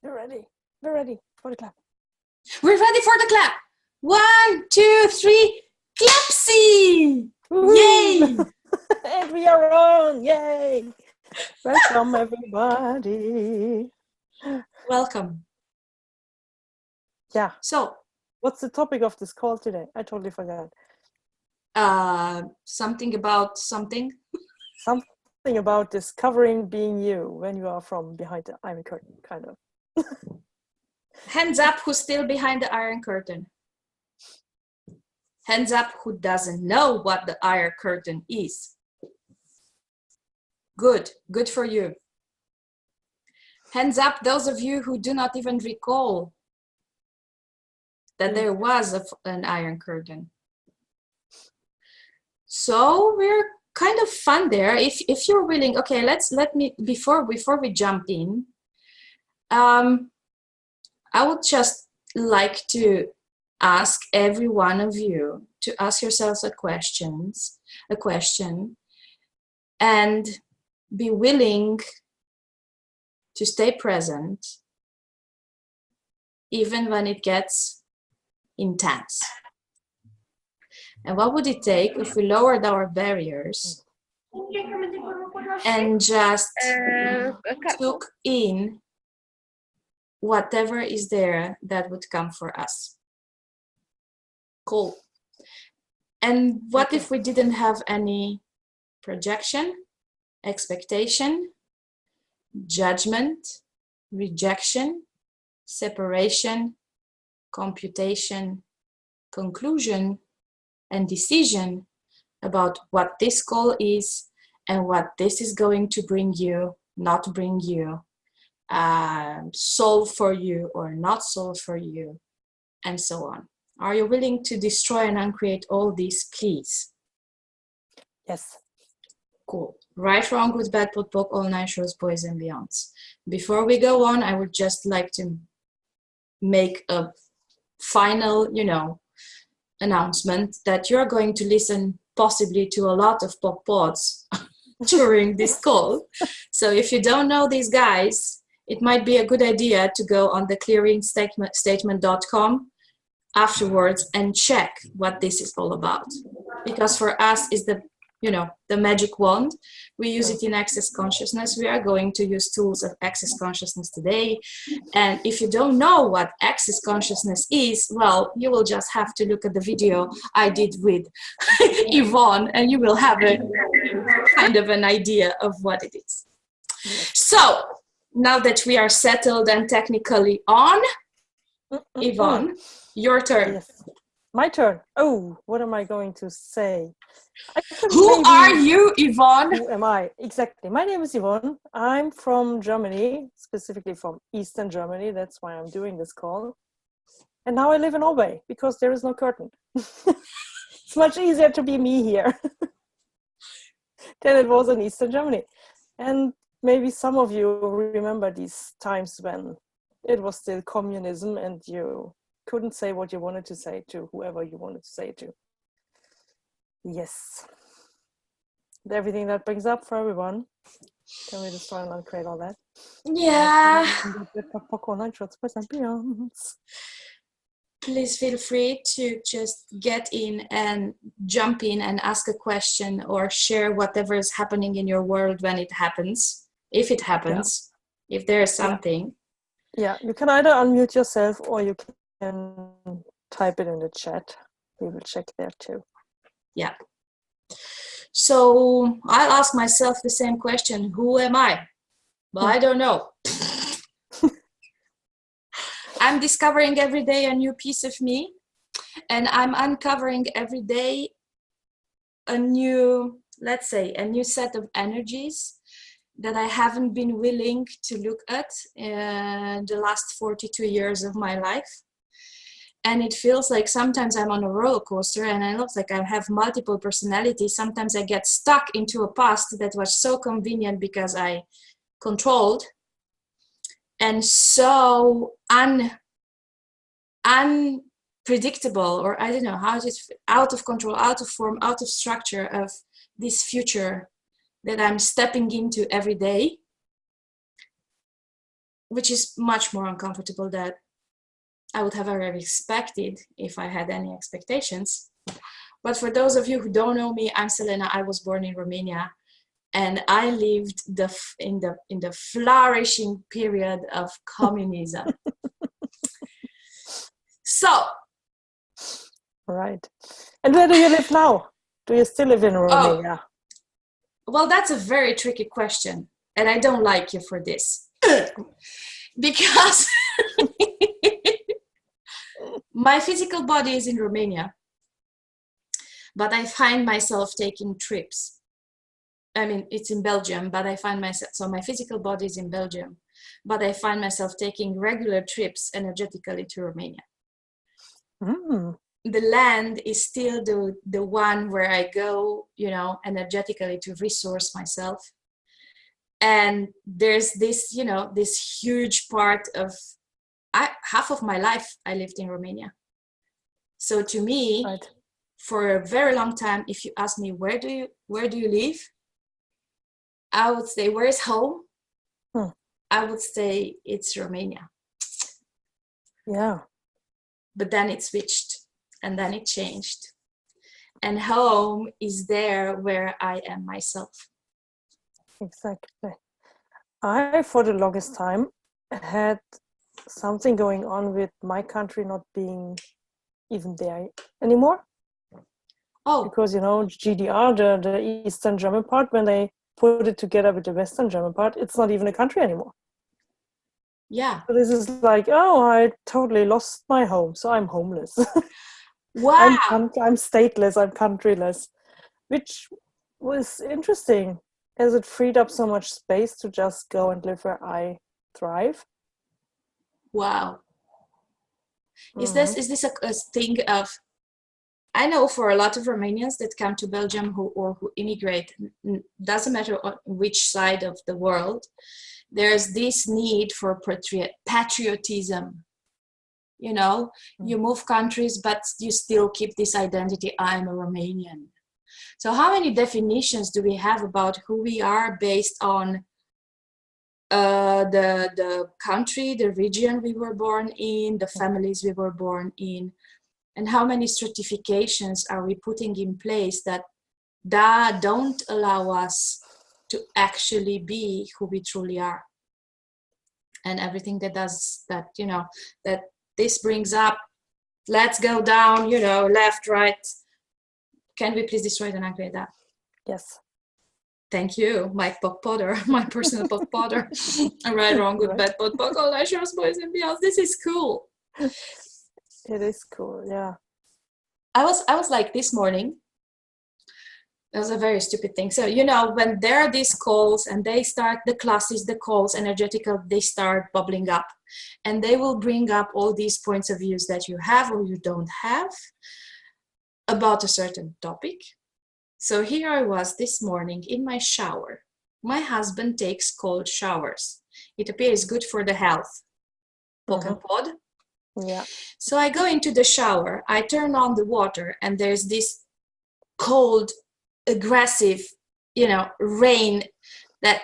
We're ready. We're ready for the clap. We're ready for the clap. 1, 2, 3, clapsy! Yay! And we are on! Yay! Welcome, everybody. Welcome. Yeah. So, what's the topic of this call today? I totally forgot. Something about something. Something about discovering being you when you are from behind the iron curtain, kind of. Hands up who's still behind the iron curtain. Hands up who doesn't know what the iron curtain is. Good for you. Hands up those of you who do not even recall that there was an iron curtain. So we're kind of fun there. If you're willing, okay, let me before we jump in, I would just like to ask every one of you to ask yourselves a question and be willing to stay present even when it gets intense. And what would it take if we lowered our barriers and just took in whatever is there that would come for us? Cool. And what if we didn't have any projection, expectation, judgment, rejection, separation, computation, conclusion, and decision about what this call is and what this is going to bring you, not bring you, solve for you or not solve for you, and so on. Are you willing to destroy and uncreate all these, please? Yes. Cool. Right, wrong, good, bad, pot, poc, all nine shows, boys and beyonds. Before we go on, I would just like to make a final, announcement that you're going to listen possibly to a lot of pop pods during this call. So if you don't know these guys, it might be a good idea to go on the clearingstatement.com afterwards and check what this is all about. Because for us is the magic wand. We use it in Access Consciousness. We are going to use tools of Access Consciousness today. And if you don't know what Access Consciousness is, well, you will just have to look at the video I did with Yvonne, and you will have a kind of an idea of what it is. So, now that we are settled and technically on, Yvonne, your turn. Yes. My turn. Oh, what am I going to say? Who are you, Yvonne? Who am I? Exactly. My name is Yvonne. I'm from Germany, specifically from Eastern Germany. That's why I'm doing this call. And now I live in Norway because there is no curtain. It's much easier to be me here than it was in Eastern Germany. And maybe some of you remember these times when it was still communism and you couldn't say what you wanted to say to whoever you wanted to say it to. Yes. Everything that brings up for everyone. Can we just try and uncreate all that? Yeah. Please feel free to just get in and jump in and ask a question or share whatever is happening in your world when it happens. If it happens, if there is something. Yeah, you can either unmute yourself or you can type it in the chat. We will check there too. Yeah. So I'll ask myself the same question. Who am I? Well, I don't know. I'm discovering every day a new piece of me, and I'm uncovering every day a new, let's say, a new set of energies that I haven't been willing to look at in the last 42 years of my life. And it feels like sometimes I'm on a roller coaster and it looks like I have multiple personalities. Sometimes I get stuck into a past that was so convenient because I controlled and so unpredictable, or I don't know how it is, out of control, out of form, out of structure of this future that I'm stepping into every day. which is much more uncomfortable than I would have ever expected if I had any expectations. But for those of you who don't know me, I'm Selena. I was born in Romania, and I lived in the flourishing period of communism. So, right. And where do you live now? Do you still live in Romania? Well, that's a very tricky question, and I don't like you for this. Because my physical body is in Romania, but I find myself taking trips. I mean, it's in Belgium, but I find myself, so my physical body is in Belgium, but I find myself taking regular trips energetically to Romania. Mm. The land is still the one where I go, energetically to resource myself. And there's this, this huge part of half of my life I lived in Romania. So to me, right. For a very long time, if you ask me, where do you live? I would say, where is home? I would say it's Romania. Yeah. But then it switched, and then it changed. And home is there where I am myself. Exactly. I, for the longest time, had something going on with my country not being even there anymore. Oh. Because, GDR, the Eastern German part, when they put it together with the Western German part, it's not even a country anymore. Yeah. So this is like, I totally lost my home, so I'm homeless. Wow. I'm stateless, I'm countryless, which was interesting as it freed up so much space to just go and live where I thrive. Wow. Is this a thing of, I know for a lot of Romanians that come to Belgium who immigrate, doesn't matter on which side of the world, there's this need for patriotism. You move countries, but you still keep this identity, I'm a Romanian. So how many definitions do we have about who we are based on the country, the region we were born in, the families we were born in? And how many certifications are we putting in place that don't allow us to actually be who we truly are? And everything that does that, that this brings up, let's go down, left, right. Can we please destroy and upgrade that? Yes. Thank you, Mike Pop Potter, my personal Pop Potter. Right, wrong, good, bad, pot, pock, all nations, boys and girls. This is cool. It is cool, yeah. I was like this morning, that was a very stupid thing. So, when there are these calls and they start, the classes, the calls, energetical, they start bubbling up. And they will bring up all these points of views that you have or you don't have about a certain topic. So here I was this morning in my shower. My husband takes cold showers. It appears good for the health. Pock and pod. Yeah. So I go into the shower, I turn on the water, and there's this cold, aggressive, rain that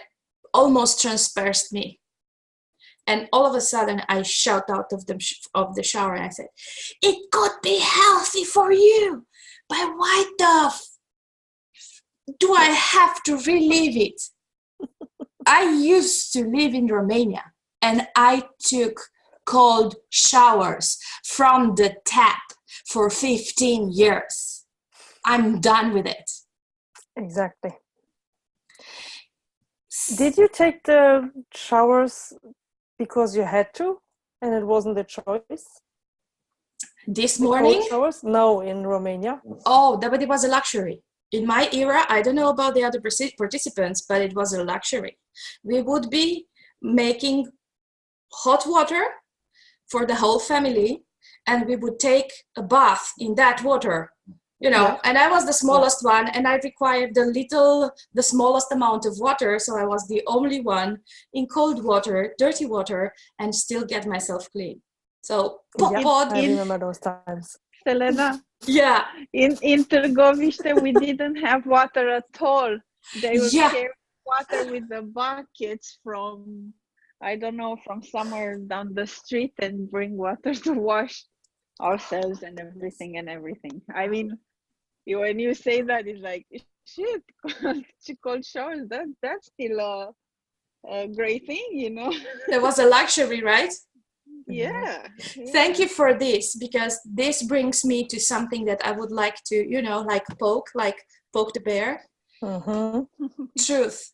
almost transperced me. And all of a sudden I shout out of the shower and I said, it could be healthy for you, but why do I have to relive it? I used to live in Romania and I took cold showers from the tap for 15 years. I'm done with it. Exactly. Did you take the showers because you had to and it wasn't a choice? This morning? Cold showers? No, in Romania. Oh, but it was a luxury. In my era, I don't know about the other participants, but it was a luxury. We would be making hot water for the whole family, and we would take a bath in that water, Yeah. And I was the smallest one, and I required the smallest amount of water, so I was the only one in cold water, dirty water, and still get myself clean. So, I remember those times. Selena, yeah. In Târgoviște, we didn't have water at all. They would carry water with the buckets from I don't know, from somewhere down the street and bring water to wash ourselves and everything. I mean, when you say that, it's like shit. Cold showers. That's still a great thing, you know. There was a luxury, right? Yeah. Thank you for this, because this brings me to something that I would like to, like poke the bear. Truth.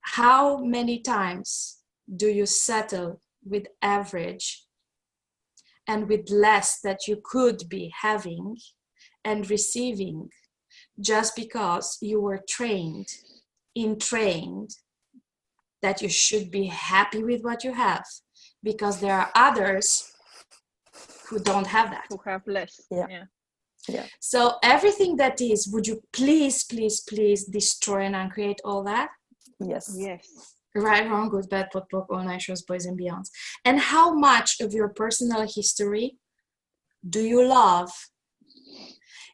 How many times do you settle with average and with less that you could be having and receiving, just because you were trained that you should be happy with what you have, because there are others who don't have that, who have less. Yeah. So everything that is, would you please destroy and uncreate all that? Yes. Right, wrong, good, bad, pot, pop, all night shows, boys and beyonds. And how much of your personal history do you love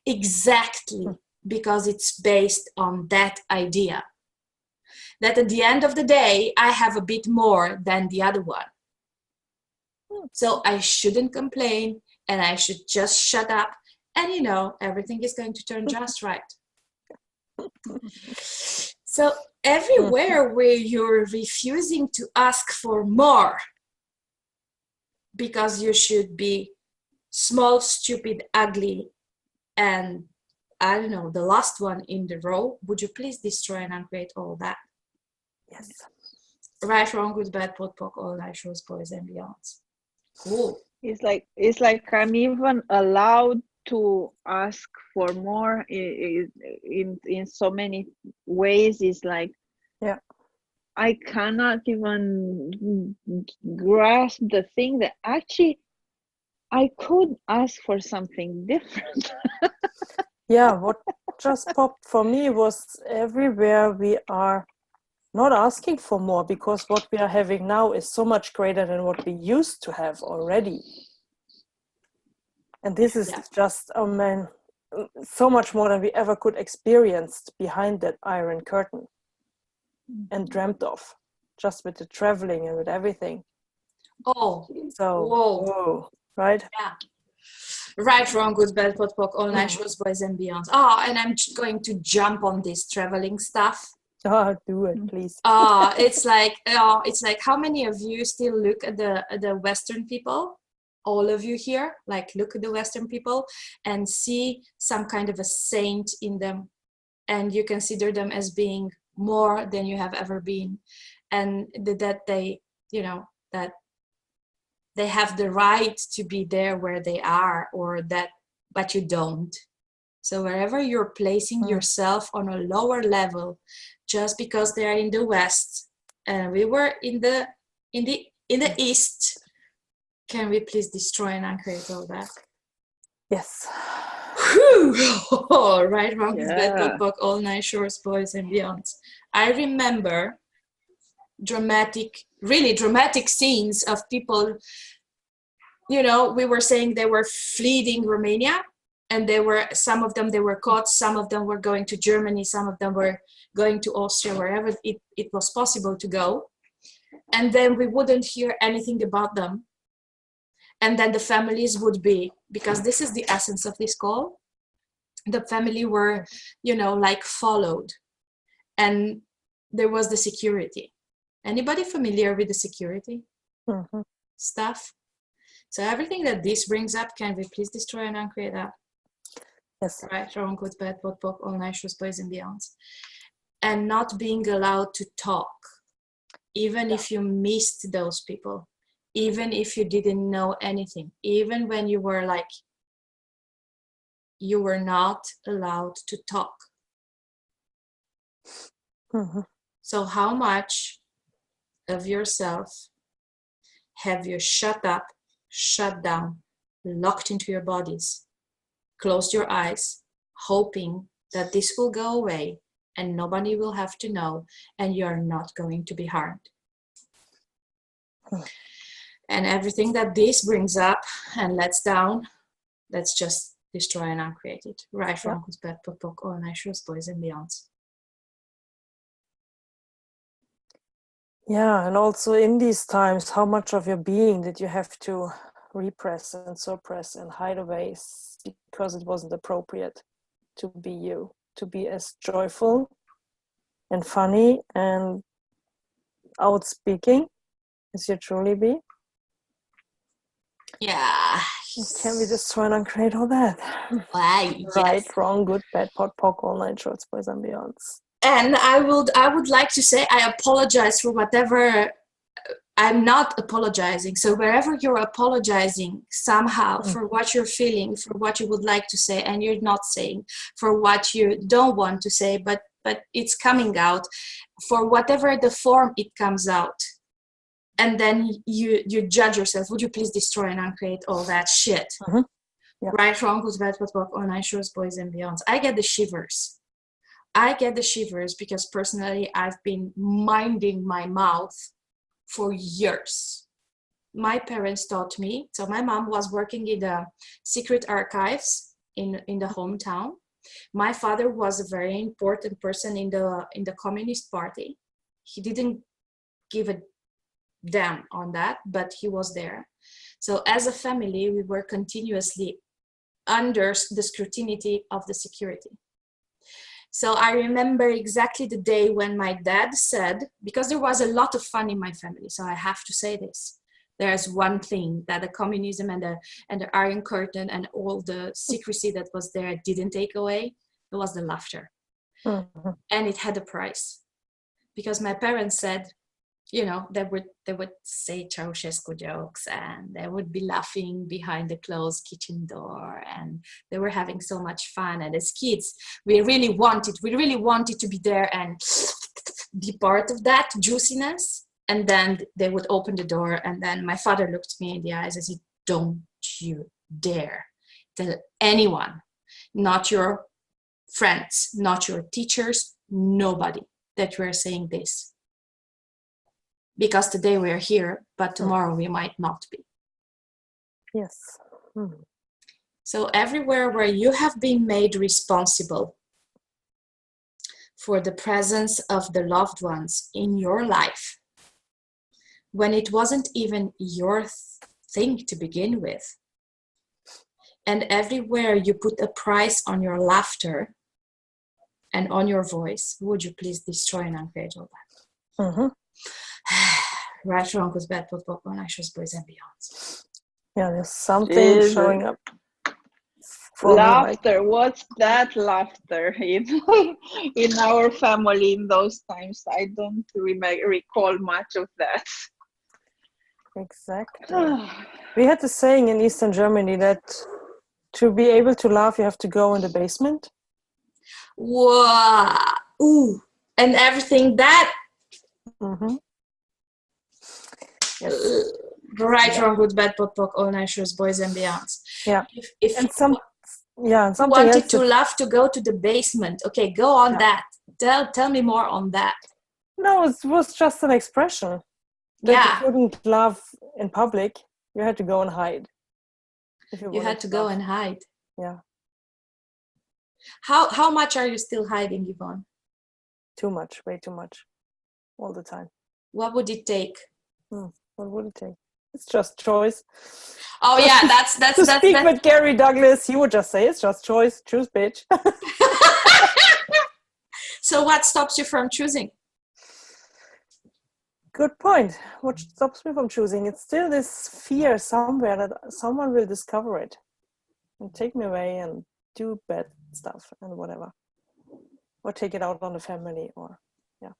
exactly because it's based on that idea that at the end of the day I have a bit more than the other one, so I shouldn't complain and I should just shut up, and everything is going to turn just right. So everywhere where you're refusing to ask for more because you should be small, stupid, ugly, and I don't know, the last one in the row, would you please destroy and uncreate all that? Yes. Right, wrong, good, bad, pot, pock, all night shows, boys and beyonds. Cool. It's like I'm even allowed to ask for more in so many ways. It's like, I cannot even grasp the thing that actually I could ask for something different. Yeah, what just popped for me was everywhere we are not asking for more, because what we are having now is so much greater than what we used to have already. And this is just, oh man, so much more than we ever could experience behind that iron curtain and dreamt of, just with the traveling and with everything. Oh, so whoa, right? Yeah. Right, wrong, good, bad, pot, pock, all night shows, boys and beyonds. Oh, and I'm going to jump on this traveling stuff. Oh, do it, please. It's like how many of you still look at the Western people? All of you here, like, look at the Western people and see some kind of a saint in them, and you consider them as being more than you have ever been, and that they, that they have the right to be there where they are, or that, but you don't. So wherever you're placing yourself on a lower level, just because they are in the West and we were in the East, can we please destroy and uncreate all that? Yes. Whew. Right, wrong, bad, pot, pock, all night shores, boys and beyonds. I remember really dramatic scenes of people, we were saying they were fleeing Romania, and some of them were caught, some of them were going to Germany, some of them were going to Austria, wherever it was possible to go. And then we wouldn't hear anything about them. And then the families would be, because this is the essence of this call, the family were, followed. And there was the security. Anybody familiar with the security stuff? So everything that this brings up, can we please destroy and uncreate that? Yes. Right, wrong, good, bad, pot, pock, all night shows, boys and beyonds. And not being allowed to talk, even if you missed those people, even if you didn't know anything, even when you were you were not allowed to talk. So how much of yourself have you shut up, shut down, locked into your bodies, closed your eyes, hoping that this will go away and nobody will have to know and you're not going to be harmed? And everything that this brings up and lets down, let's just destroy and uncreate it. Right, wrong, good, bad, pot, pock, all night shows, boys and beyonds. Yeah, and also in these times, how much of your being did you have to repress and suppress and hide away because it wasn't appropriate to be you, to be as joyful and funny and outspeaking as you truly be? Yeah. Can we just try and uncreate all that? Why? Right, Yes. wrong, good, bad, pot, pock, all nine shorts, boys and beyonds. And I would like to say I apologize for whatever. I'm not apologizing. So wherever you're apologizing somehow for what you're feeling, for what you would like to say, and you're not saying, for what you don't want to say, but it's coming out, for whatever the form it comes out, and then you judge yourself. Would you please destroy and uncreate all that shit? Mm-hmm. Yeah. Right, wrong, good, bad, pot, pock, all nine shorts, boys and beyonds. I get the shivers. I get the shivers because personally I've been minding my mouth for years. My parents taught me. So my mom was working in the secret archives in the hometown. My father was a very important person in the Communist Party. He didn't give a damn on that, but he was there. So as a family, we were continuously under the scrutiny of the security. So I remember exactly the day when my dad said, because there was a lot of fun in my family, so I have to say this. There's one thing that the communism and the Iron Curtain and all the secrecy that was there didn't take away. It was the laughter. Mm-hmm. And it had a price. Because my parents said, you know, they would say Ceausescu jokes and they would be laughing behind the closed kitchen door, and they were having so much fun. And as kids, we really wanted to be there and be part of that juiciness. And then they would open the door, and then my father looked me in the eyes and said, "Don't you dare tell anyone, not your friends, not your teachers, nobody, that you are saying this. Because today we are here, but tomorrow we might not be." Yes. Mm. So everywhere where you have been made responsible for the presence of the loved ones in your life, when it wasn't even your thing to begin with, and everywhere you put a price on your laughter and on your voice, would you please destroy and uncreate all that? Mm-hmm. Right, wrong, good, bad, pot, pock, all nine shorts, boys and beyonds. Yeah, there's something showing up. Laughter, what's that laughter in our family in those times? I don't recall much of that. Exactly. We had the saying in Eastern Germany that to be able to laugh, you have to go in the basement. Wow. Ooh. And everything that. Mm-hmm. Yes. Right, wrong, good, bad, pot, pock, all nine shorts, boys and beyonds. Yeah. If and something you wanted to laugh, to go to the basement. Okay, go on that. Tell me more on that. No, it was just an expression. That you couldn't laugh in public. You had to go and hide. You had to go and hide. Yeah. How much are you still hiding, Yvonne? Too much, way too much. All the time. What would it take? What would it take? It's just choice. Oh yeah, that's speak with Gary Douglas, he would just say it's just choice. Choose, bitch. So what stops you from choosing? Good point. What stops me from choosing? It's still this fear somewhere that someone will discover it and take me away and do bad stuff and whatever, or take it out on the family, or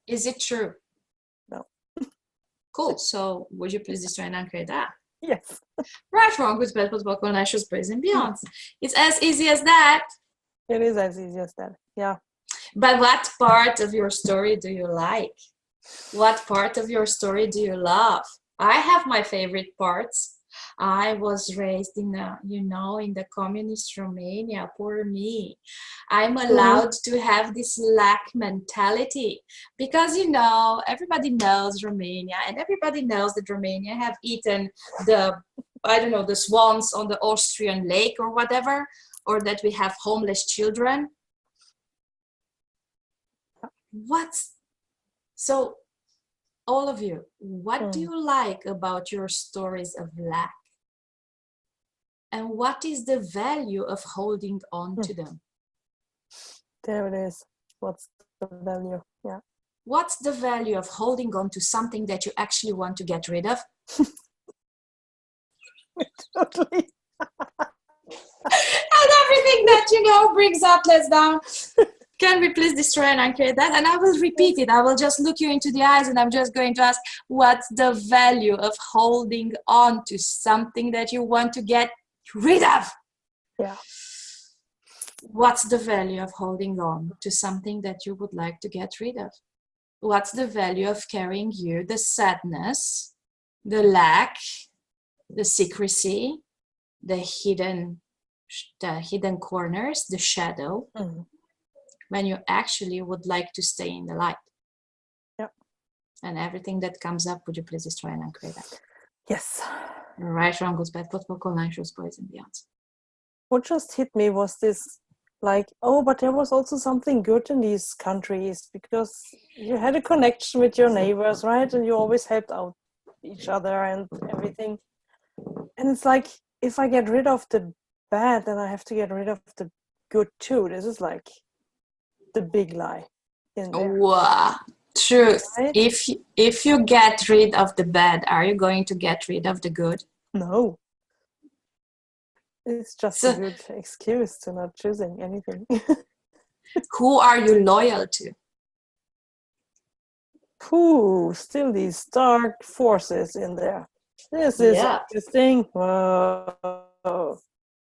Is it true? No. Cool. So would you please destroy and uncreate that? Yes. Right, wrong, good, bad, pot, pock, all nine shorts, boys and beyonds. It's as easy as that. It is as easy as that. Yeah. But what part of your story do you like? What part of your story do you love? I have my favorite parts. I was raised in the communist Romania. Poor me. I'm allowed to have this lack mentality because, everybody knows Romania, and everybody knows that Romania have eaten the swans on the Austrian lake or whatever, or that we have homeless children. So all of you, what do you like about your stories of lack? And what is the value of holding on to them? There it is. What's the value? Yeah. What's the value of holding on to something that you actually want to get rid of? Totally. And everything that, you know, brings up, let's down. Can we please destroy and uncreate that? And I will repeat it. I will just look you into the eyes and I'm just going to ask, what's the value of holding on to something that you want to get rid of? Yeah. What's the value of holding on to something that you would like to get rid of? What's the value of carrying you the sadness, the lack, the secrecy, the hidden corners, the shadow, when you actually would like to stay in the light? Yep. And everything that comes up, would you please destroy and uncreate that? Yes. Right, wrong, good, bad, what call nine shows, boys and beyond. What just hit me was this, like, oh, but there was also something good in these countries because you had a connection with your neighbors, right? And you always helped out each other and everything. And it's like, if I get rid of the bad, then I have to get rid of the good too. This is like the big lie in there. Wow. Truth. Right? If you get rid of the bad, are you going to get rid of the good? No. It's just a good excuse to not choosing anything. Who are you loyal to? Still these dark forces in there. This is interesting. Whoa.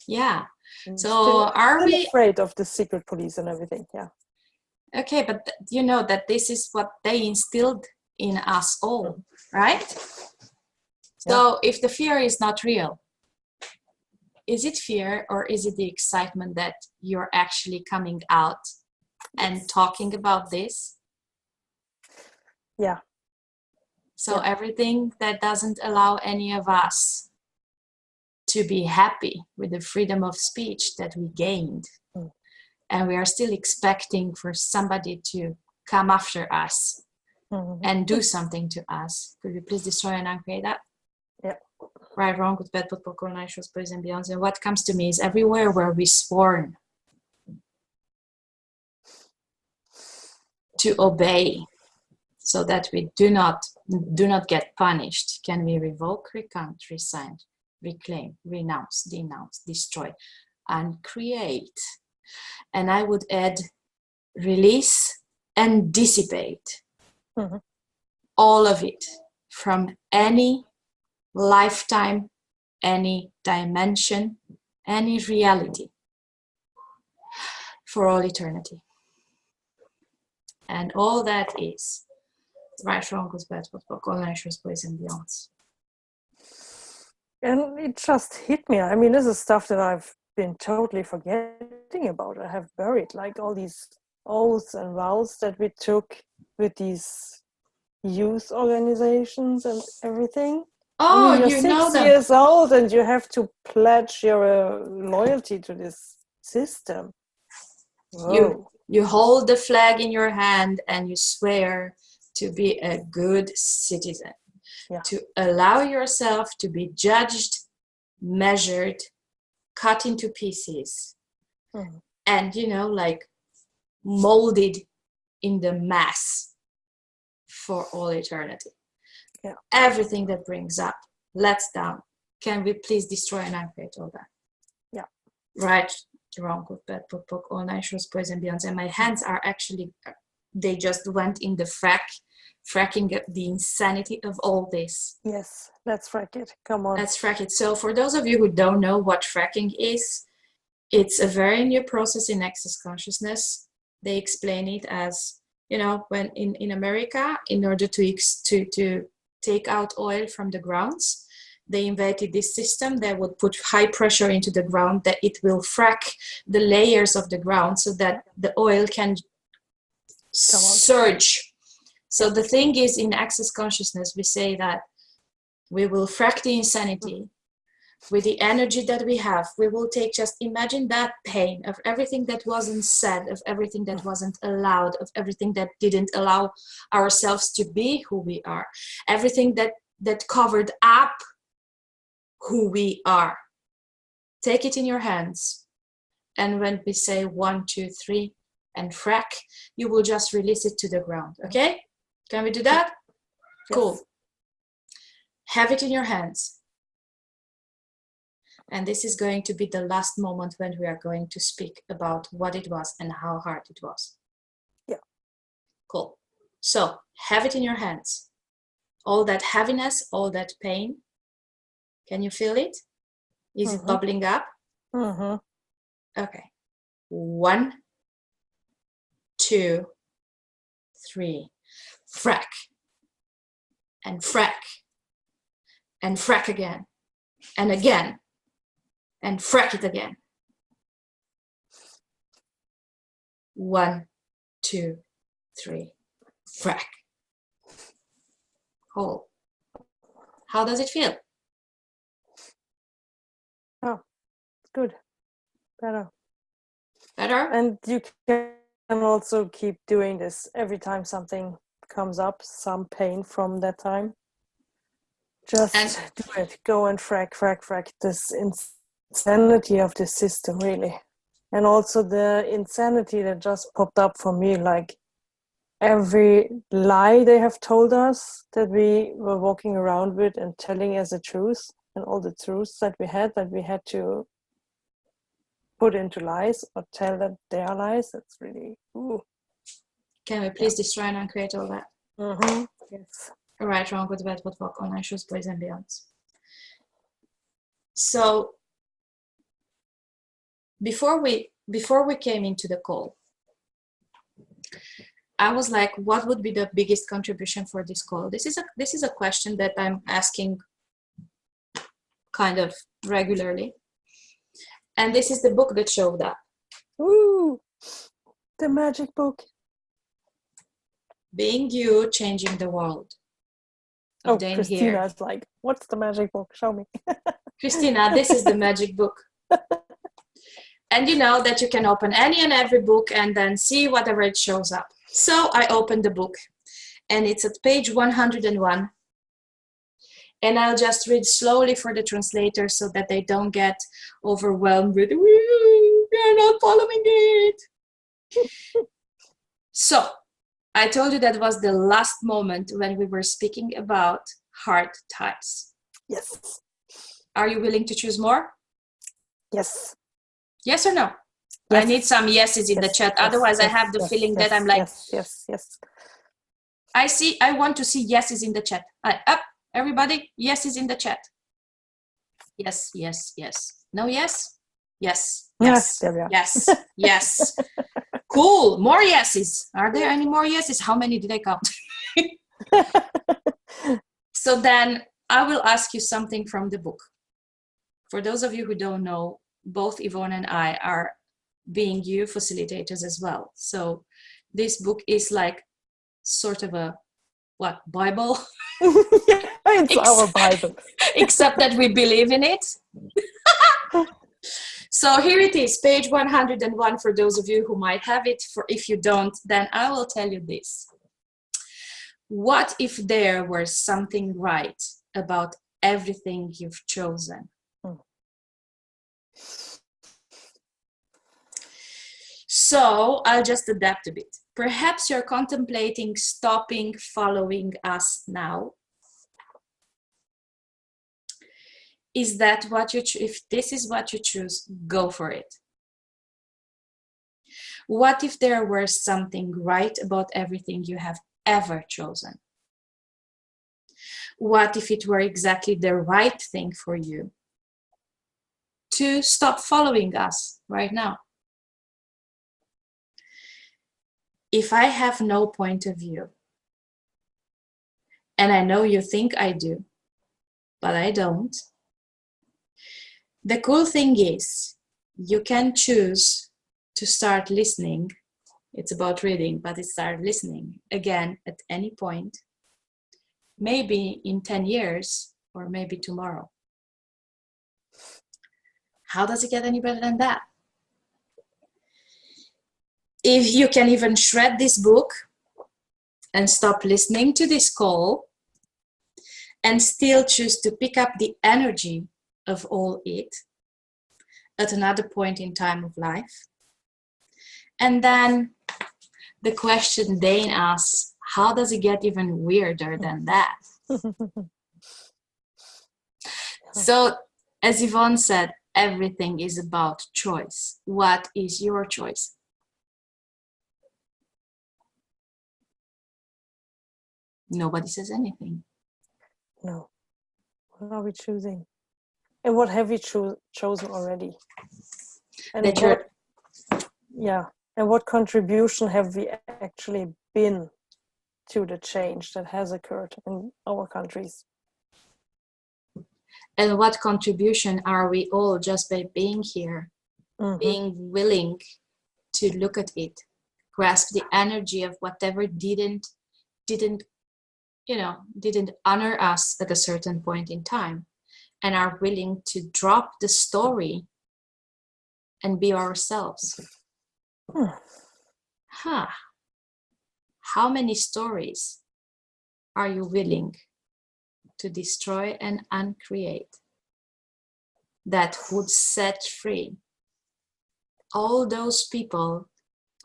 Yeah. I'm so are we afraid of the secret police and everything? Yeah. Okay, but you know that this is what they instilled in us all, right? So if the fear is not real, is it fear or is it the excitement that you're actually coming out and talking about this? Yeah. So everything that doesn't allow any of us to be happy with the freedom of speech that we gained, and we are still expecting for somebody to come after us and do something to us. Could we please destroy and uncreate that? Yeah. Right, wrong, good, bad, pot, nice, boys and beyond. And what comes to me is everywhere where we sworn to obey so that we do not get punished, can we revoke, recount, rescind, reclaim, renounce, denounce, destroy, and create. And I would add release and dissipate all of it from any lifetime, any dimension, any reality for all eternity. And all that is right, wrong, good, bad, all nations, boys and beyonds. And it just hit me. I mean, this is stuff that I've been totally forgetting about. I have buried like all these oaths and vows that we took with these youth organizations and everything. Oh, I mean, you're 6 years old and you have to pledge your loyalty to this system. You hold the flag in your hand and you swear to be a good citizen, to allow yourself to be judged, measured, cut into pieces, and, you know, like molded in the mass for all eternity. Yeah. Everything that brings up, lets down, can we please destroy and uncreate all that? Yeah. Right, wrong, good, bad, all nations, boys and beyonds. And my hands are actually, they just went in the fracking the insanity of all this. Yes, let's frack it. Come on. Let's frack it. So for those of you who don't know what fracking is, it's a very new process in Access Consciousness. They explain it as, you know, when in America, in order to take out oil from the grounds, they invented this system that would put high pressure into the ground, that it will frack the layers of the ground so that the oil can surge. So the thing is, in Access Consciousness, we say that we will frack the insanity, with the energy that we have, we will take, just imagine that pain of everything that wasn't said, of everything that wasn't allowed, of everything that didn't allow ourselves to be who we are, everything that covered up who we are. Take it in your hands. And when we say 1, 2, 3, and frack, you will just release it to the ground. Okay? Can we do that? Yes. Cool. Have it in your hands. And this is going to be the last moment when we are going to speak about what it was and how hard it was. Yeah. Cool. So have it in your hands. All that heaviness, all that pain. Can you feel it? Is it bubbling up? Okay. 1, 2, 3. Frack. And frack. And frack again. And again. And frack it again. 1, 2, 3. Frack. Cool. How does it feel? Oh, good. Better. Better? And you can also keep doing this every time something comes up, some pain from that time. Just do it. Go and frack. This insanity of the system, really. And also the insanity that just popped up for me, like every lie they have told us that we were walking around with and telling as a truth, and all the truths that we had to put into lies or tell that they are lies. That's really, ooh. Can we please destroy and uncreate all that? Yes. Right, wrong, good, bad, what, walk, online shoes, boys and beyonds. So before we came into the call, I was like, what would be the biggest contribution for this call? This is a question that I'm asking kind of regularly. And this is the book that showed up. Ooh, the magic book. Being You, Changing the World. Of Dane Christina Heer. is like, what's the magic book? Show me. Christina, this is the magic book. And you know that you can open any and every book and then see whatever it shows up. So I opened the book and it's at page 101. And I'll just read slowly for the translators so that they don't get overwhelmed with, they're not following it. So I told you that was the last moment when we were speaking about hard times. Yes. Are you willing to choose more? Yes. Yes or no? Yes. I need some yeses in the chat. Otherwise, I have the feeling that I'm like, yes. I want to see yeses in the chat. Up, everybody, yeses in the chat. Yes. No yes? Yes. There we are. Yes. Cool. More yeses. Are there any more yeses? How many did I count? So then I will ask you something from the book. For those of you who don't know, both Yvonne and I are Being You facilitators as well. So this book is like sort of a, Bible? It's our Bible. Except that we believe in it. So here it is, page 101 for those of you who might have it. For if you don't, then I will tell you this. What if there were something right about everything you've chosen? So I'll just adapt a bit. Perhaps you're contemplating stopping following us now. Is that what you choose? If this is what you choose, go for it. What if there were something right about everything you have ever chosen? What if it were exactly the right thing for you to stop following us right now? If I have no point of view, and I know you think I do, but I don't, the cool thing is you can choose to start listening. It's about reading, but it's start listening again at any point, maybe in 10 years or maybe tomorrow. How does it get any better than that? If you can even shred this book and stop listening to this call and still choose to pick up the energy of all it at another point in time of life. And then the question Dane asks, how does it get even weirder than that? So, as Yvonne said, everything is about choice. What is your choice? Nobody says anything. No. What are we choosing? And what have we chosen already? And and what contribution have we actually been to the change that has occurred in our countries? And what contribution are we all just by being here, being willing to look at it, grasp the energy of whatever didn't honor us at a certain point in time, and are willing to drop the story and be ourselves. How many stories are you willing to destroy and uncreate that would set free all those people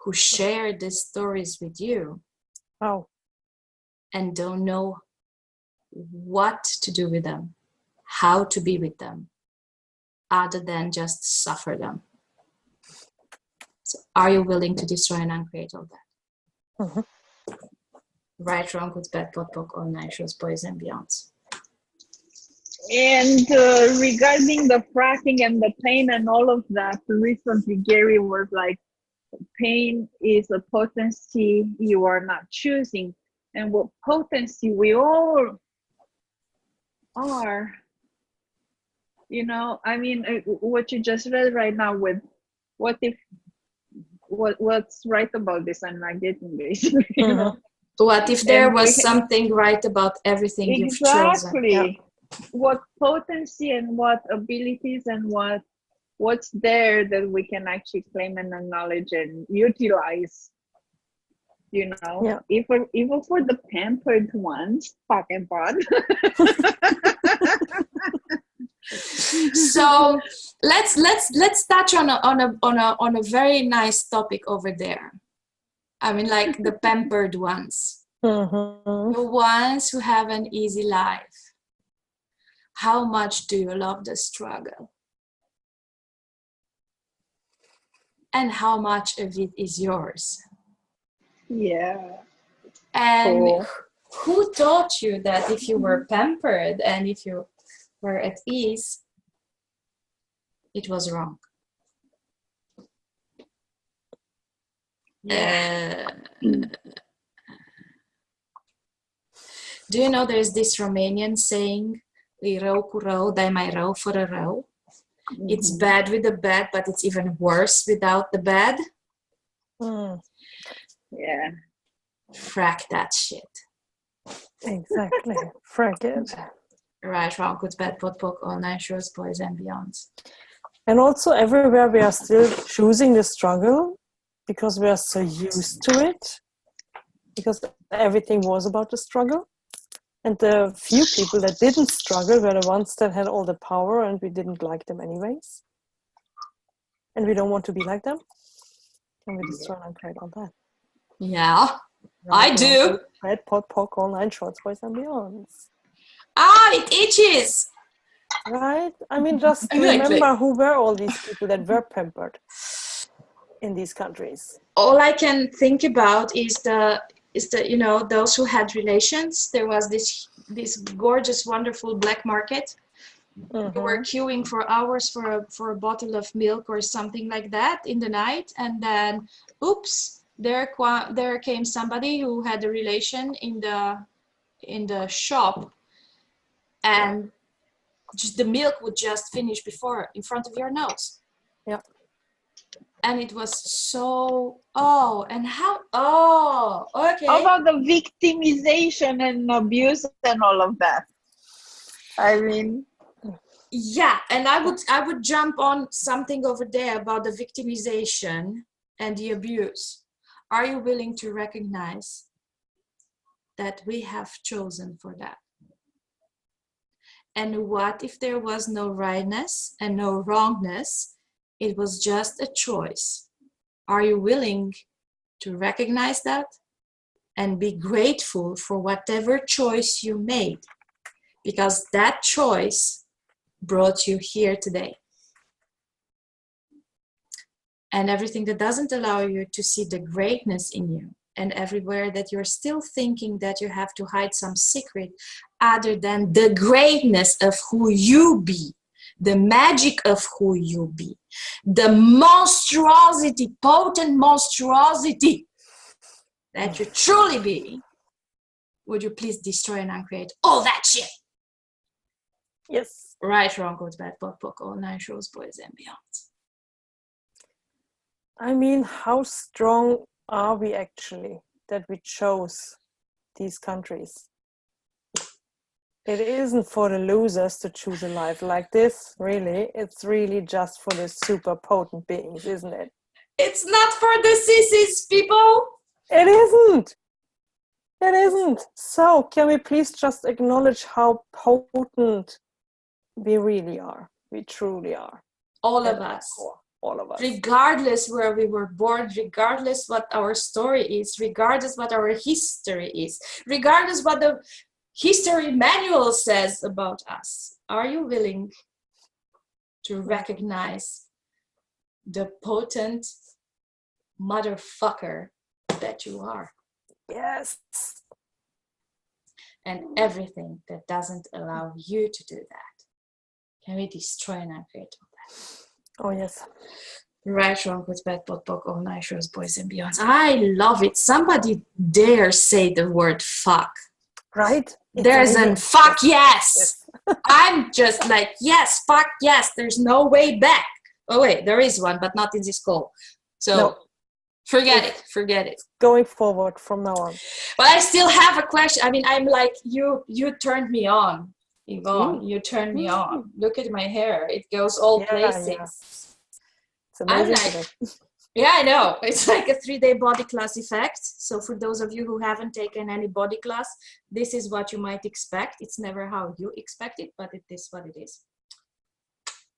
who share these stories with you and don't know what to do with them, how to be with them, other than just suffer them? So are you willing to destroy and uncreate all that? Right, wrong, good, bad, pot, poc, all nine shows, boys and beyonds. And regarding the fracking and the pain and all of that, recently Gary was like, pain is a potency you are not choosing. And what potency we all are, you know, I mean, what you just read right now with what's right about this? I'm not getting this. You know? What if there was something right about everything you've chosen? Exactly. What potency and what abilities and what's there that we can actually claim and acknowledge and utilize, you know? Even for the pampered ones, fucking pod. So let's touch on a very nice topic over there. I mean, like the pampered ones, the ones who have an easy life. How much do you love the struggle? And how much of it is yours? Yeah. And who taught you that if you were pampered and if you were at ease, it was wrong? Yeah. Do you know there's this Romanian saying, "E rău cu rău, dai mai rău fără rău"? It's bad with the bad, but it's even worse without the bad. Yeah. Frack that shit. Exactly. Frack it. Right, wrong, good, bad, pot, poc, all nine shows, boys and beyonds. And also everywhere we are still choosing the struggle because we are so used to it, because everything was about the struggle. And the few people that didn't struggle were the ones that had all the power, and we didn't like them anyways. And we don't want to be like them. And we destroy and uncreate all that. Yeah, I do. Red, pot, poc, all nine shorts, boys and beyonds. It itches. Right? I mean, just remember who were all these people that were pampered in these countries. All I can think about is the you know, those who had relations. There was this gorgeous, wonderful black market. You were queuing for hours for a bottle of milk or something like that in the night, and then oops, there came somebody who had a relation in the shop, and just the milk would just finish in front of your nose. Yeah. And it was so, okay. How about the victimization and abuse and all of that? I mean, Yeah, and I would jump on something over there about the victimization and the abuse. Are you willing to recognize that we have chosen for that? And what if there was no rightness and no wrongness? It was just a choice. Are you willing to recognize that and be grateful for whatever choice you made? Because that choice brought you here today. And everything that doesn't allow you to see the greatness in you, and everywhere that you're still thinking that you have to hide some secret other than the greatness of who you be, the magic of who you be, the monstrosity, potent monstrosity that you truly be, would you please destroy and uncreate all that shit? Yes. Right, wrong, good, bad, POC, all nine shows, boys and beyonds. I mean, how strong are we actually that we chose these countries? It isn't for the losers to choose a life like this, really. It's really just for the super potent beings, isn't it? It's not for the sissies, people. It isn't. It isn't. So, can we please just acknowledge how potent we really are? We truly are. All of us. All of us. Regardless where we were born, regardless what our story is, regardless what our history is, regardless what the history manual says about us, are you willing to recognize the potent motherfucker that you are? Yes. And everything that doesn't allow you to do that, can we destroy and uncreate all that? Oh, yes. Right, wrong, good, bad, POC, all nine shows, boys and beyonds. I love it. Somebody dare say the word fuck. Right? There's a fuck yes. I'm just like, yes, fuck yes. There's no way back. Oh, wait, there is one, but not in this call. So no. Forget it. Going forward from now on. But I still have a question. I mean, I'm like, you turned me on. Yvonne, you turned me on. Look at my hair. It goes all places. Yeah. It's amazing. Yeah, I know. It's like a 3-day body class effect. So for those of you who haven't taken any body class, this is what you might expect. It's never how you expect it, but it is what it is.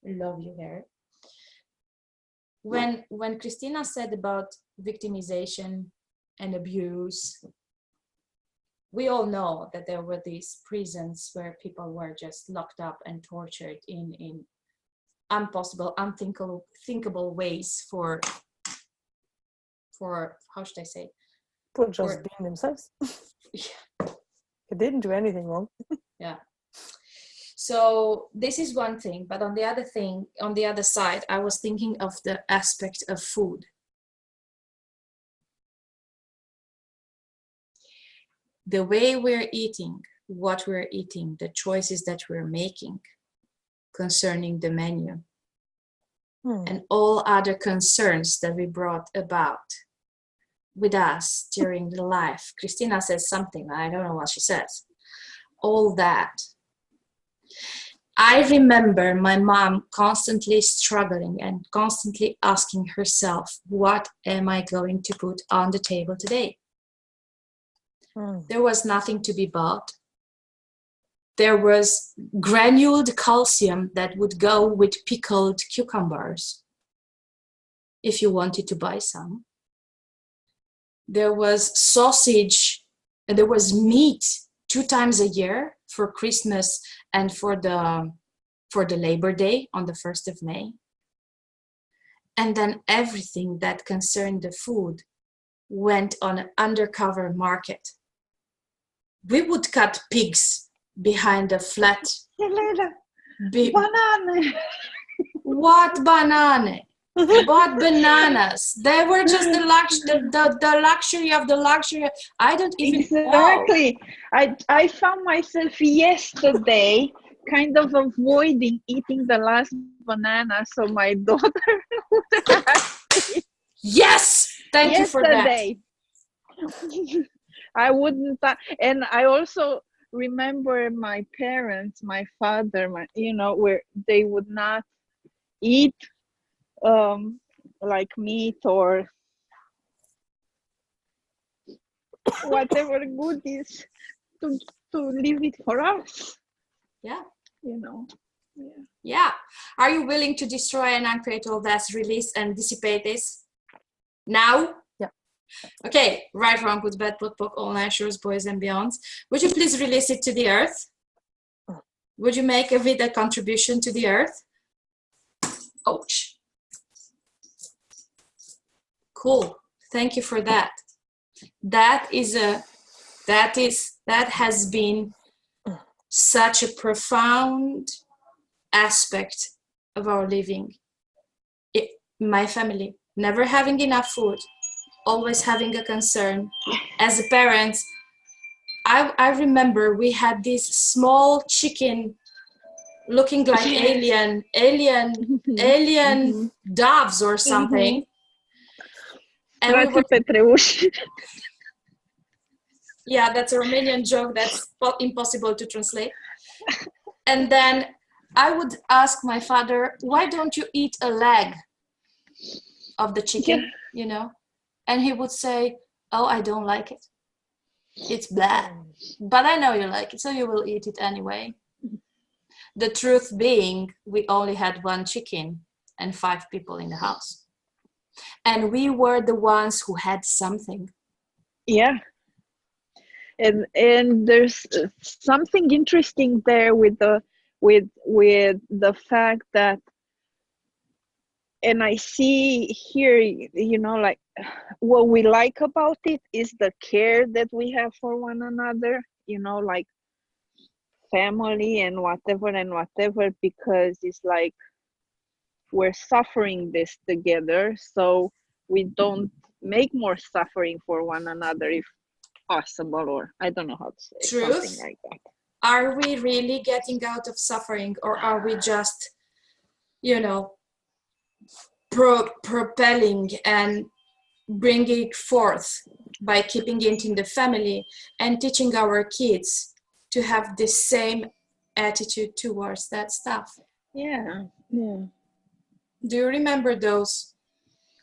Love you, hair. When Christina said about victimization and abuse, we all know that there were these prisons where people were just locked up and tortured in impossible, unthinkable ways for how should I say? For just being themselves. Yeah. They didn't do anything wrong. Yeah. So this is one thing, but on the other side, I was thinking of the aspect of food. The way we're eating, what we're eating, the choices that we're making concerning the menu, and all other concerns that we brought about with us during the life. Christina says something, I don't know what she says. All that. I remember my mom constantly struggling and constantly asking herself, what am I going to put on the table today? There was nothing to be bought. There was granuled calcium that would go with pickled cucumbers if you wanted to buy some. There was sausage, and there was meat 2 times a year for Christmas and for the Labor Day on the 1st of May. And then everything that concerned the food went on an undercover market. We would cut pigs behind a flat. Banana. What banana? What bananas? They were just the luxury of the luxury. I don't even exactly. Know. I found myself yesterday kind of avoiding eating the last banana so my daughter would ask me. Yes! Thank you for that. I wouldn't, and I also remember my parents, my father, where they would not eat like meat or whatever goodies to leave it for us. Yeah. Yeah. Are you willing to destroy and uncreate all that, release and dissipate this now? Yeah. Okay, right, wrong, good, bad, POC, POC, all nashers, boys and beyonds. Would you please release it to the earth? Would you make a vida contribution to the earth? Ouch. Cool. Thank you for that. That has been such a profound aspect of our living. My family, never having enough food, always having a concern. As a parent, I remember we had this small chicken looking like alien doves or something. And we were, yeah, that's a Romanian joke that's impossible to translate. And then I would ask my father, why don't you eat a leg of the chicken, And he would say, oh, I don't like it. It's bad. But I know you like it, so you will eat it anyway. The truth being, we only had one chicken and 5 people in the house. And we were the ones who had something. Yeah. And there's something interesting there with the fact that, and I see here, like what we like about it is the care that we have for one another, like family and whatever, because it's like we're suffering this together, so we don't make more suffering for one another if possible, or I don't know how to say something like that. Are we really getting out of suffering, or are we just, propelling and bringing it forth by keeping it in the family and teaching our kids to have the same attitude towards that stuff? Yeah. Do you remember those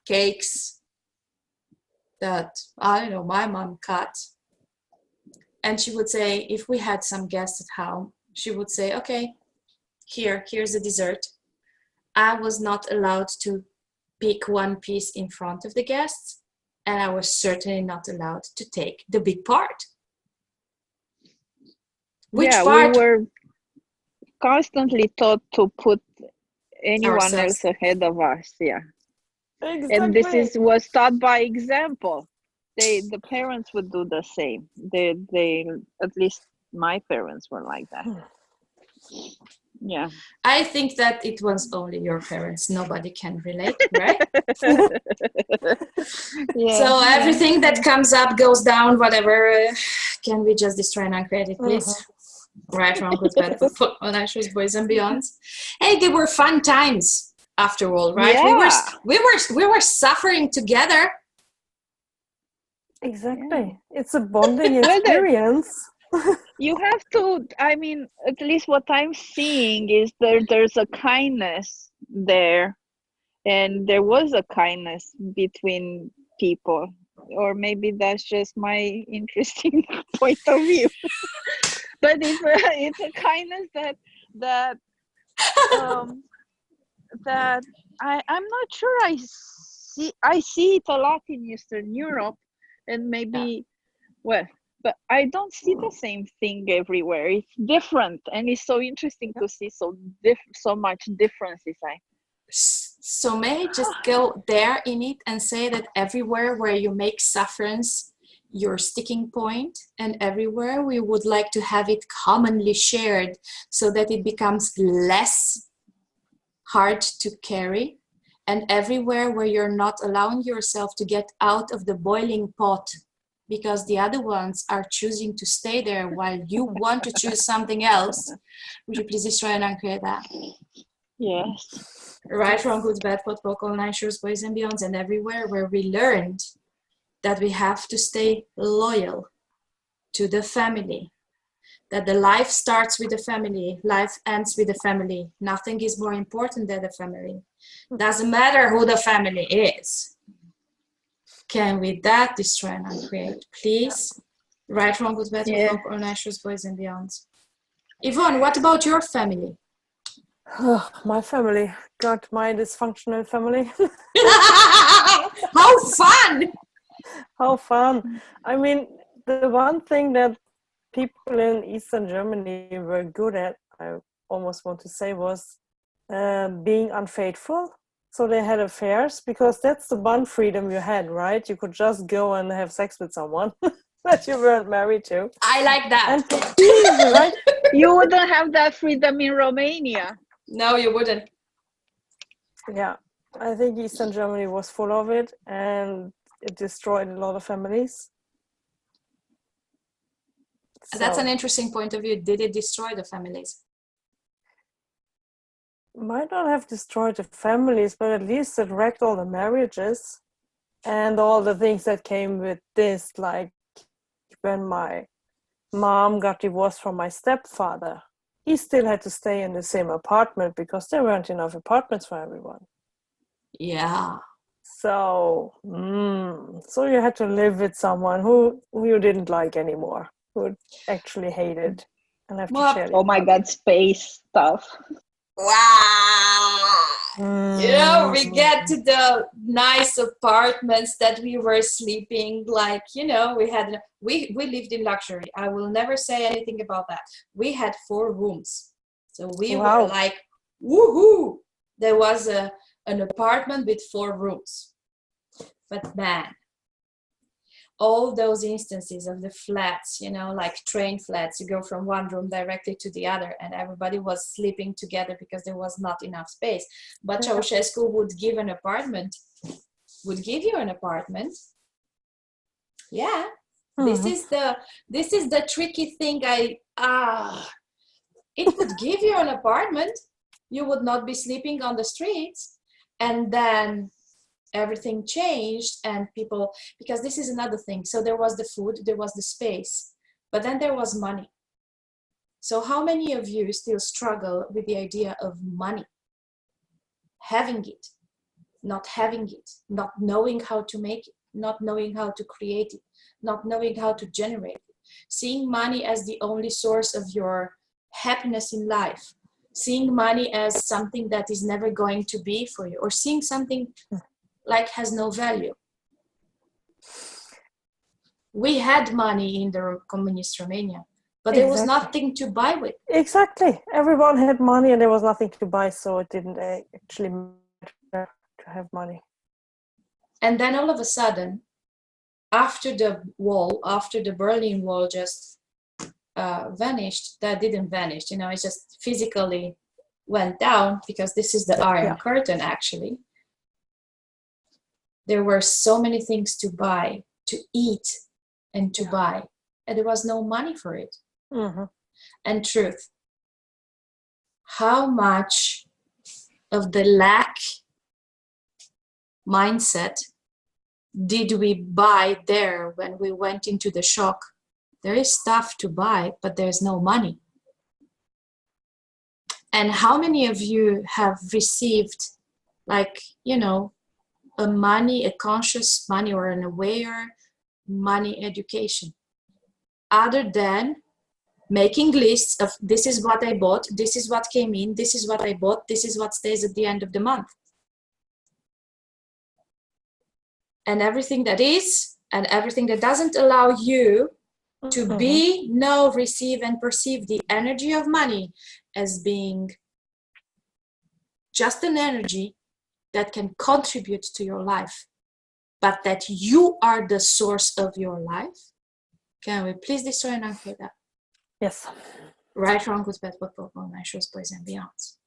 cakes that, I don't know, my mom cut? And she would say, if we had some guests at home, she would say, okay, here's the dessert. I was not allowed to pick one piece in front of the guests, and I was certainly not allowed to take the big part. Which part? We were constantly taught to put anyone else ahead of us. Yeah. Exactly. And this was taught by example. The parents would do the same. They at least my parents were like that. Yeah. I think that it was only your parents. Nobody can relate, right? Yeah. So everything that comes up goes down, whatever. Can we just destroy and uncreate it, please? Right, wrong, good, bad, on Ashes, boys and beyonds. Hey, they were fun times after all, right? Yeah. We were suffering together. Exactly. It's a bonding experience. You have to, I mean, at least what I'm seeing is there's a kindness there, and there was a kindness between people, or maybe that's just my interesting point of view. But it's a kindness that I'm not sure I see it a lot in Eastern Europe, and maybe but I don't see the same thing everywhere. It's different, and it's so interesting to see so much differences. So may I just go there in it and say that everywhere where you make sufferance your sticking point, and everywhere we would like to have it commonly shared so that it becomes less hard to carry, and everywhere where you're not allowing yourself to get out of the boiling pot because the other ones are choosing to stay there while you want to choose something else. Would you please destroy and uncreate that? Yes. Right, wrong, good, bad, POC, POC, all nashers, boys and beyonds, and everywhere where we learned that we have to stay loyal to the family, that the life starts with the family, life ends with the family. Nothing is more important than the family. Doesn't matter who the family is. Can we that destroy and uncreate? Please. Right, wrong, good, bad, good, all nations, boys and beyonds. Yvonne, what about your family? My family. Got my dysfunctional family. How fun! How fun. I mean, the one thing that people in Eastern Germany were good at, I almost want to say, was being unfaithful. So they had affairs, because that's the one freedom you had, right? You could just go and have sex with someone that you weren't married to. I like that. And easy, right? You wouldn't have that freedom in Romania. No, you wouldn't. Yeah, I think Eastern Germany was full of it, and it destroyed a lot of families. That's an interesting point of view. Did it destroy the families? Might not have destroyed the families, but at least it wrecked all the marriages and all the things that came with this. Like when my mom got divorced from my stepfather, he still had to stay in the same apartment because there weren't enough apartments for everyone. Yeah. So you had to live with someone who you didn't like anymore, who actually hated, and have to share. Oh my God, space stuff. Wow. You know, we get to the nice apartments that we were sleeping, like, you know, we lived in luxury. I will never say anything about that. We had 4 rooms. So we were like, woohoo! There was an apartment with 4 rooms. But man, all those instances of the flats, you know, like train flats, you go from one room directly to the other, and everybody was sleeping together because there was not enough space. But Ceausescu would give you an apartment. Yeah. This is the tricky thing. It would give you an apartment. You would not be sleeping on the streets. And then everything changed, and people, because this is another thing. So there was the food, there was the space, but then there was money. So how many of you still struggle with the idea of money? Having it, not having it, not knowing how to make it, not knowing how to create it, not knowing how to generate it, seeing money as the only source of your happiness in life, seeing money as something that is never going to be for you, or seeing something like has no value. We had money in the communist Romania, but there was nothing to buy with. Exactly. Everyone had money and there was nothing to buy, so it didn't actually matter to have money. And then all of a sudden, after the Berlin Wall just vanished, that didn't vanish, you know, it just physically went down, because this is the Iron Curtain actually. There were so many things to buy, to eat, and to buy, and there was no money for it. And truth, how much of the lack mindset did we buy there when we went into the shock? There is stuff to buy, but there's no money. And how many of you have received, like, you know, a conscious money or an aware money education, other than making lists of this is what I bought, this is what came in, this is what I bought, this is what stays at the end of the month. And everything that is, and everything that doesn't allow you to be, know, receive, and perceive the energy of money as being just an energy that can contribute to your life, but that you are the source of your life. Can we please destroy and uncreate that? Yes. Right, wrong, good, bad, what, all nations, boys and beyonds.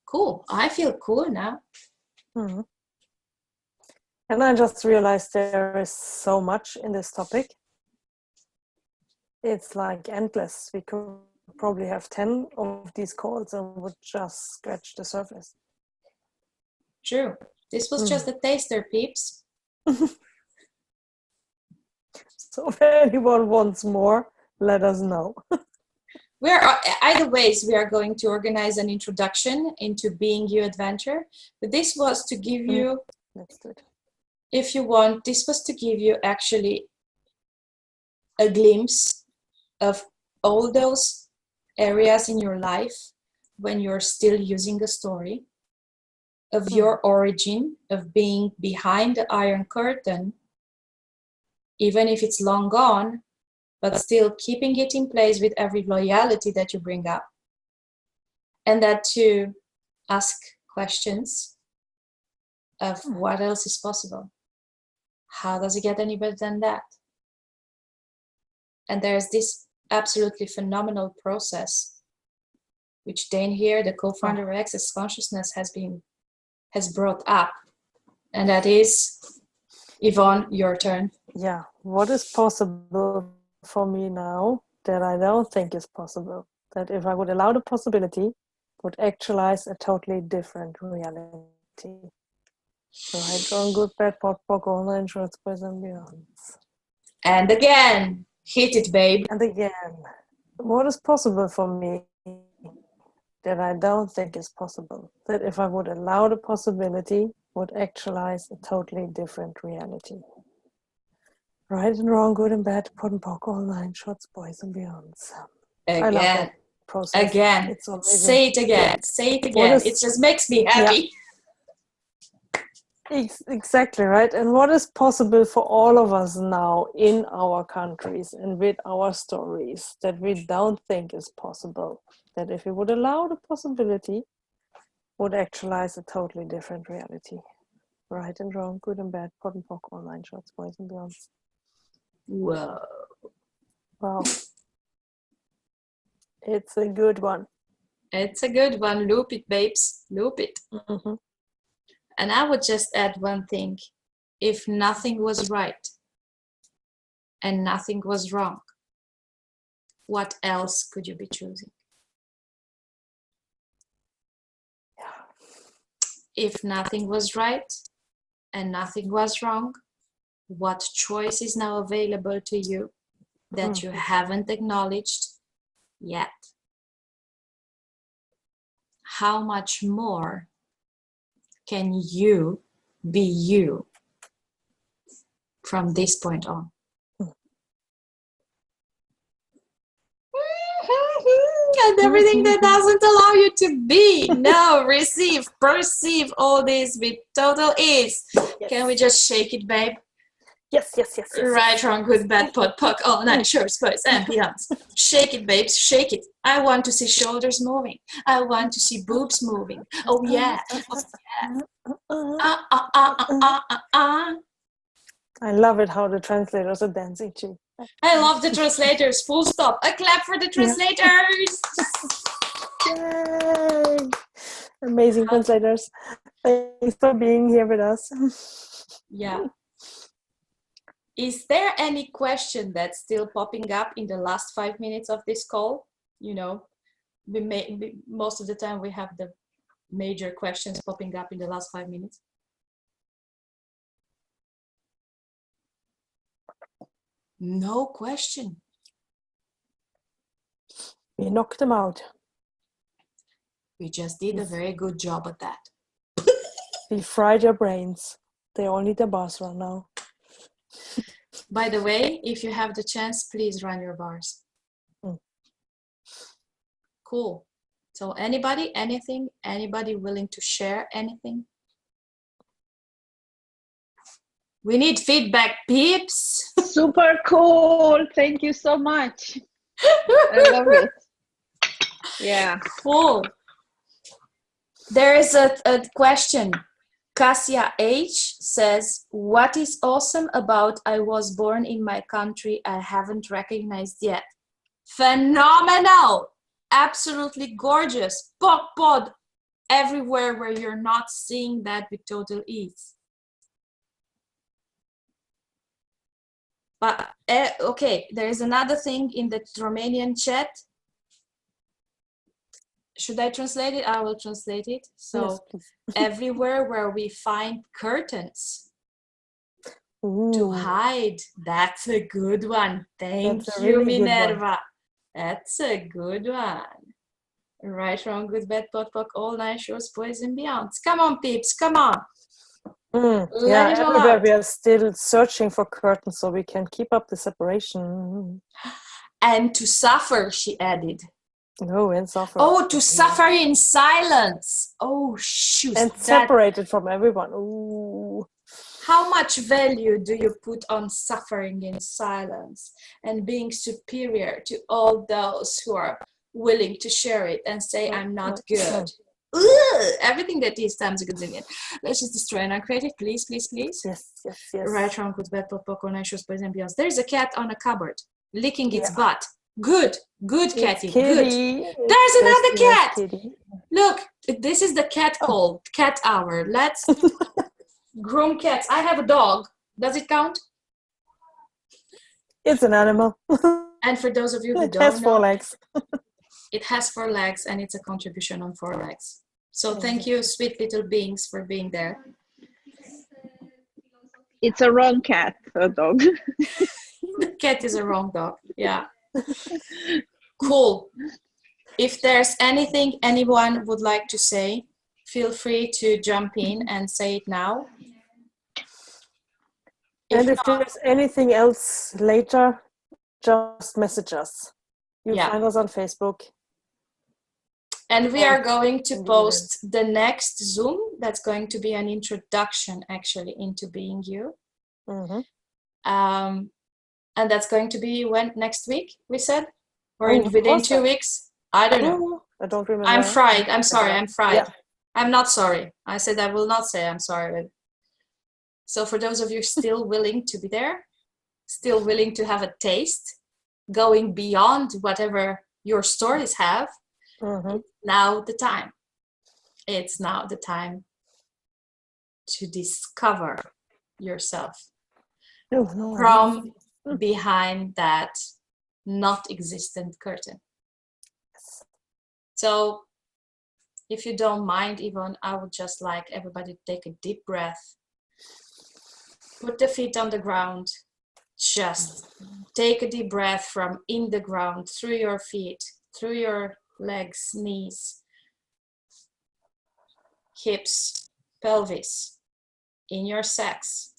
Cool. I feel cool now. And I just realized there is so much in this topic. It's like endless. We could probably have 10 of these calls and would just scratch the surface. True. This was just a taster, peeps. So if anyone wants more, let us know. Either ways, we are going to organize an introduction into Being You Adventure. But this was to give you, that's good. If you want, this was to give you actually a glimpse of all those areas in your life when you're still using a story, of your origin, of being behind the Iron Curtain, even if it's long gone, but still keeping it in place with every loyalty that you bring up. And that to ask questions of what else is possible? How does it get any better than that? And there's this absolutely phenomenal process, which Dane here, the co-founder of Access Consciousness, has brought up. And that is, Yvonne, your turn. Yeah, what is possible for me now that I don't think is possible? That if I would allow the possibility, would actualize a totally different reality. Right, wrong, good, bad, pot, pock, online, shorts, boys and beyonds. And again, hit it, babe. And again, what is possible for me that I don't think is possible? That if I would allow the possibility, would actualize a totally different reality. Right and wrong, good and bad, pot and pock, online, shorts, boys and beyonds. Again. I love that process. Again. It's say it again. Say it again. It just makes me happy. Yeah. Exactly, right? And what is possible for all of us now in our countries and with our stories that we don't think is possible? That if we would allow the possibility, would actualize a totally different reality. Right and wrong, good and bad, pot and pock, online, shorts, boys and beyonds. Whoa. Wow. It's a good one. It's a good one. Loop it, babes. Loop it. Mm-hmm. And I would just add one thing. If nothing was right and nothing was wrong, what else could you be choosing? If nothing was right and nothing was wrong, what choice is now available to you that you haven't acknowledged yet? How much more can you be you from this point on? And everything that doesn't allow you to be, know, receive, perceive all this with total ease. Yes. Can we just shake it, babe? Yes. Right, wrong, good, bad, pot, pock, all night, shorts, boys, and beyonds. Shake it, babes, shake it. I want to see shoulders moving. I want to see boobs moving. Oh yeah. I love it how the translators are dancing too. I love the translators, full stop. A clap for the translators. Yay! Amazing translators. Thanks for being here with us. Yeah. Is there any question that's still popping up in the last 5 minutes of this call? You know, most of the time we have the major questions popping up in the last 5 minutes. No question. We knocked them out. We just did a very good job at that. We fried their brains. They all need a bus run now. By the way, if you have the chance, please run your bars. Cool. So anybody, anything, anybody willing to share anything? We need feedback, peeps. Super cool. Thank you so much. I love it. Yeah. Cool. There is a question. Cassia H says, what is awesome about I was born in my country I haven't recognized yet? Phenomenal. Absolutely gorgeous. Pod everywhere where you're not seeing that with total ease. But okay, there is another thing in the Romanian chat. Should I translate it? I will translate it. So yes, everywhere where we find curtains to hide. That's a good one. Thank you, Minerva. That's a good one. Right, wrong, good, bad, pot, pock, all nine shorts, boys and beyonds. Come on, peeps, come on. Yeah, Let it all everywhere out. we are still searching for curtains so we can keep up the separation. And to suffer, she added. No, and suffer. Oh, to suffer in silence. Oh, shoot. And separated from everyone. Ooh. How much value do you put on suffering in silence and being superior to all those who are willing to share it and say, I'm not good? Ugh, everything that is times a gazillion. Let's just destroy and uncreate it, please, please, please. Yes. Right, wrong, good, bad, pop, popcorn, nice, boys and beyonds. There's a cat on a cupboard licking its butt. Good, Catty, good. There's another cat. Kitty. Look, this is the cat call, cat hour. Let's groom cats. I have a dog. Does it count? It's an animal. And for those of you who It don't has know, 4 legs. it has 4 legs and it's a contribution on 4 legs. So thank you, sweet little beings, for being there. It's a wrong cat, a dog. The cat is a wrong dog. Yeah. Cool. If there's anything anyone would like to say, feel free to jump in and say it now. And if there's anything else later, just message us. You find us on Facebook. And we are going to post the next Zoom. That's going to be an introduction, actually, into being you. And that's going to be when? Next week, we said? Or within 2 weeks? I don't know. I don't remember. I'm fried. I'm sorry. I'm fried. Yeah. I'm not sorry. I said I will not say I'm sorry. So for those of you still willing to be there, still willing to have a taste, going beyond whatever your stories have, now the time. It's now the time to discover yourself from behind that not existent curtain. So if you don't mind, Yvonne, I would just like everybody to take a deep breath. Put the feet on the ground. Just take a deep breath from in the ground, through your feet, through your legs, knees, hips, pelvis, in your sex,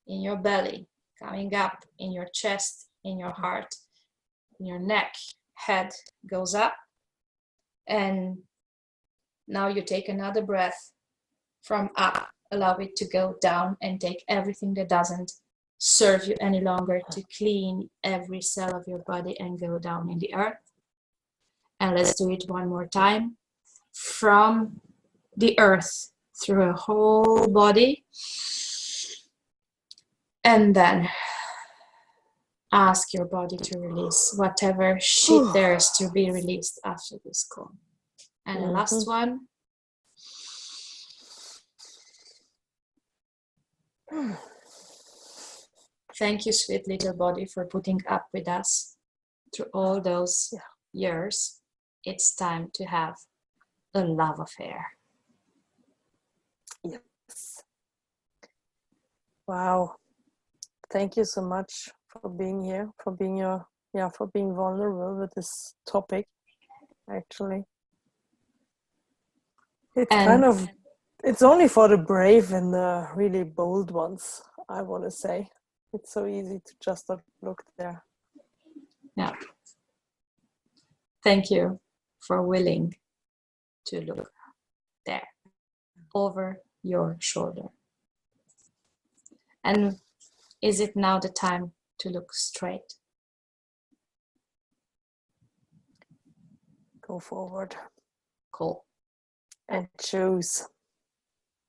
in your belly, coming up in your chest, in your heart, in your neck, head goes up. And now you take another breath from up, allow it to go down and take everything that doesn't serve you any longer, to clean every cell of your body and go down in the earth. And let's do it one more time. From the earth through a whole body. And then ask your body to release whatever shit there is to be released after this call. And the last one. Thank you, sweet little body, for putting up with us through all those years. It's time to have a love affair. Yes. Wow. Thank you so much for being here, for being for being vulnerable with this topic. Actually, it's only for the brave and the really bold ones, I want to say. It's so easy to just not look there. Yeah. Thank you for willing to look there, over your shoulder. And is it now the time to look straight? Go forward. Cool. And choose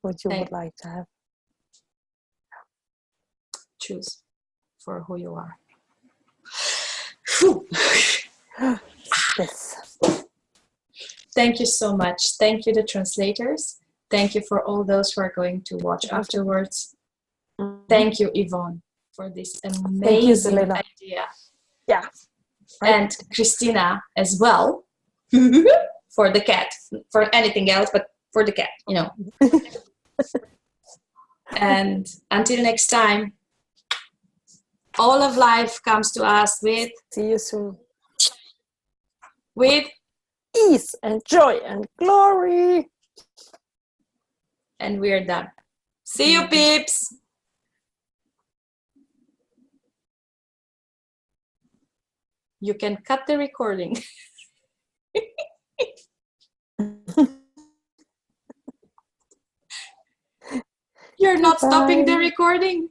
what you would like to have. Choose for who you are. Yes. Thank you so much. Thank you, the translators. Thank you for all those who are going to watch afterwards. Thank you, Yvonne, for this amazing idea. Yeah. Right. And Christina as well, for the cat, for anything else, but for the cat, you know. And until next time, all of life comes to us with... See you soon. with ease and joy and glory. And we're done. See you, peeps. You can cut the recording. You're not stopping the recording.